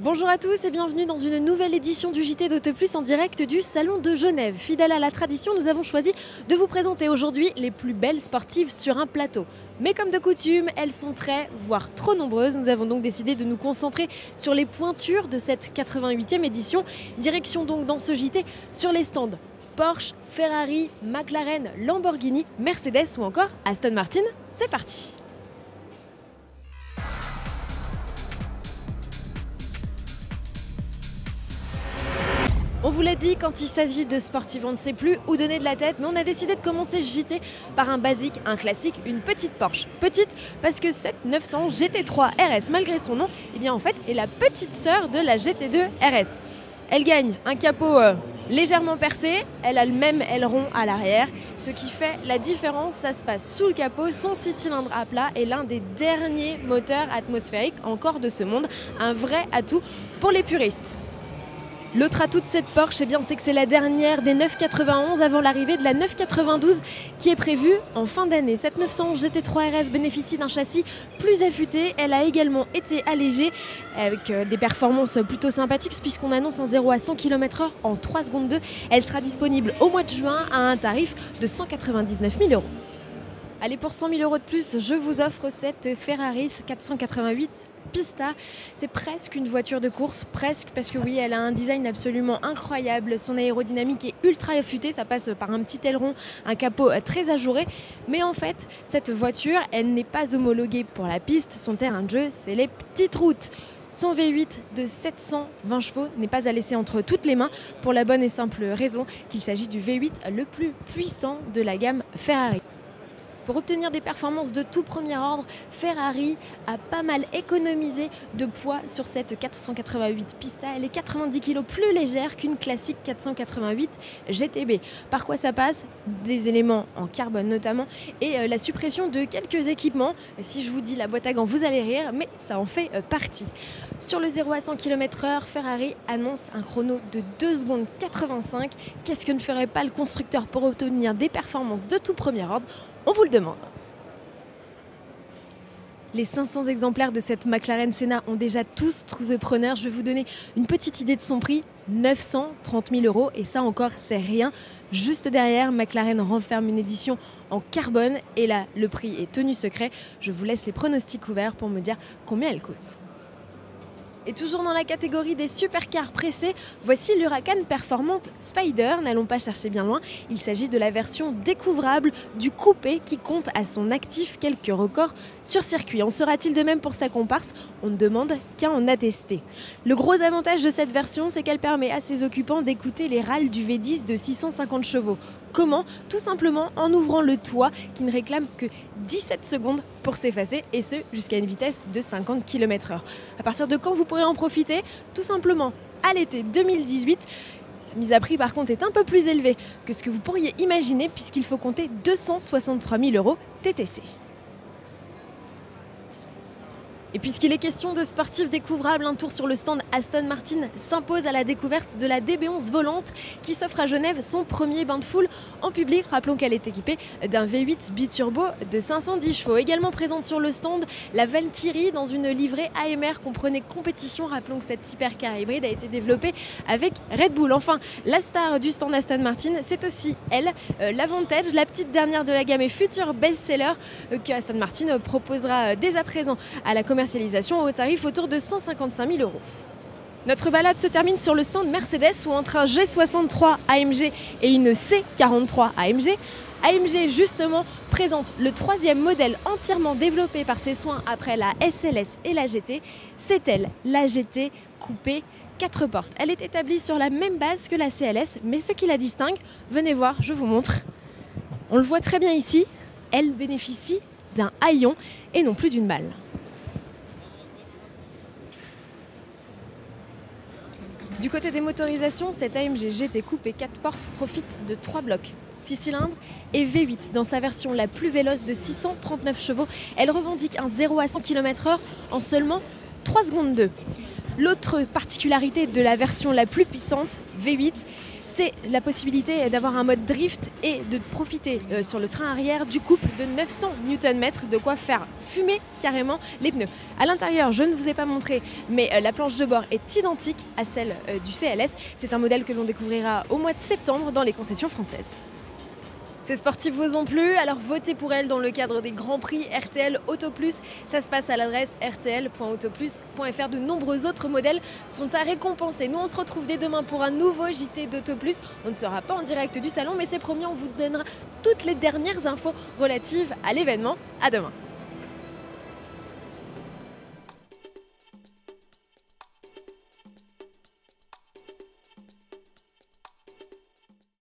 Bonjour à tous et bienvenue dans une nouvelle édition du JT d'Auto Plus en direct du Salon de Genève. Fidèle à la tradition, nous avons choisi de vous présenter aujourd'hui les plus belles sportives sur un plateau. Mais comme de coutume, elles sont très, voire trop nombreuses. Nous avons donc décidé de nous concentrer sur les pointures de cette 88e édition. Direction donc dans ce JT sur les stands Porsche, Ferrari, McLaren, Lamborghini, Mercedes ou encore Aston Martin. C'est parti! On vous l'a dit, quand il s'agit de sportifs, on ne sait plus où donner de la tête, mais on a décidé de commencer ce JT par un basique, un classique, une petite Porsche. Petite parce que cette 900 GT3 RS, malgré son nom, eh bien en fait, est la petite sœur de la GT2 RS. Elle gagne un capot légèrement percé, elle a le même aileron à l'arrière. Ce qui fait la différence, ça se passe sous le capot. Son 6 cylindres à plat est l'un des derniers moteurs atmosphériques encore de ce monde. Un vrai atout pour les puristes. L'autre atout de cette Porsche, c'est que c'est la dernière des 991 avant l'arrivée de la 992 qui est prévue en fin d'année. Cette 911 GT3 RS bénéficie d'un châssis plus affûté. Elle a également été allégée avec des performances plutôt sympathiques puisqu'on annonce un 0 à 100 km/h en 3 secondes 2. Elle sera disponible au mois de juin à un tarif de 199 000 €. Allez, pour 100 000 € de plus, je vous offre cette Ferrari 488 Pista. C'est presque une voiture de course, presque, parce que oui, elle a un design absolument incroyable. Son aérodynamique est ultra affûtée, ça passe par un petit aileron, un capot très ajouré. Mais en fait, cette voiture, elle n'est pas homologuée pour la piste. Son terrain de jeu, c'est les petites routes. Son V8 de 720 chevaux n'est pas à laisser entre toutes les mains pour la bonne et simple raison qu'il s'agit du V8 le plus puissant de la gamme Ferrari. Pour obtenir des performances de tout premier ordre, Ferrari a pas mal économisé de poids sur cette 488 Pista. Elle est 90 kg plus légère qu'une classique 488 GTB. Par quoi ça passe? Des éléments en carbone notamment et la suppression de quelques équipements. Si je vous dis la boîte à gants, vous allez rire, mais ça en fait partie. Sur le 0 à 100 km/h, Ferrari annonce un chrono de 2 secondes 85. Qu'est-ce que ne ferait pas le constructeur pour obtenir des performances de tout premier ordre? On vous le demande. Les 500 exemplaires de cette McLaren Senna ont déjà tous trouvé preneur. Je vais vous donner une petite idée de son prix, 930 000 €. Et ça encore, c'est rien. Juste derrière, McLaren renferme une édition en carbone. Et là, le prix est tenu secret. Je vous laisse les pronostics ouverts pour me dire combien elle coûte. Et toujours dans la catégorie des supercars pressés, voici l'Huracan Performante Spider. N'allons pas chercher bien loin, il s'agit de la version découvrable du coupé qui compte à son actif quelques records sur circuit. En sera-t-il de même pour sa comparse? On ne demande qu'à en attester. Le gros avantage de cette version, c'est qu'elle permet à ses occupants d'écouter les râles du V10 de 650 chevaux. Comment? Tout simplement en ouvrant le toit qui ne réclame que 17 secondes pour s'effacer et ce jusqu'à une vitesse de 50 km/h. À partir de quand vous pourrez en profiter? Tout simplement à l'été 2018. La mise à prix par contre est un peu plus élevée que ce que vous pourriez imaginer puisqu'il faut compter 263 000 € TTC. Et puisqu'il est question de sportifs découvrables, un tour sur le stand Aston Martin s'impose à la découverte de la DB11 volante qui s'offre à Genève son premier bain de foule en public. Rappelons qu'elle est équipée d'un V8 biturbo de 510 chevaux. Également présente sur le stand la Valkyrie dans une livrée AMR comprenait compétition. Rappelons que cette hypercar hybride a été développée avec Red Bull. Enfin, la star du stand Aston Martin, c'est aussi elle, la Vantage, la petite dernière de la gamme et future best-seller que Aston Martin proposera dès à présent à la commercialisation au tarif autour de 155 000 €. Notre balade se termine sur le stand Mercedes où entre un G63 AMG et une C43 AMG, AMG justement présente le troisième modèle entièrement développé par ses soins après la SLS et la GT. C'est elle, la GT coupée 4 portes. Elle est établie sur la même base que la CLS, mais ce qui la distingue, venez voir, je vous montre. On le voit très bien ici, elle bénéficie d'un haillon et non plus d'une balle. Du côté des motorisations, cette AMG GT coupé 4 portes profite de 3 blocs, 6 cylindres et V8 dans sa version la plus véloce de 639 chevaux. Elle revendique un 0 à 100 km/h en seulement 3 secondes 2. L'autre particularité de la version la plus puissante, V8, c'est la possibilité d'avoir un mode drift et de profiter sur le train arrière du couple de 900 Nm, de quoi faire fumer carrément les pneus. À l'intérieur, je ne vous ai pas montré, mais la planche de bord est identique à celle du CLS. C'est un modèle que l'on découvrira au mois de septembre dans les concessions françaises. Ces sportifs vous ont plu, alors votez pour elles dans le cadre des Grands Prix RTL Auto Plus. Ça se passe à l'adresse rtl.autoplus.fr. De nombreux autres modèles sont à récompenser. Nous, on se retrouve dès demain pour un nouveau JT d'Auto Plus. On ne sera pas en direct du salon, mais c'est promis, on vous donnera toutes les dernières infos relatives à l'événement. À demain.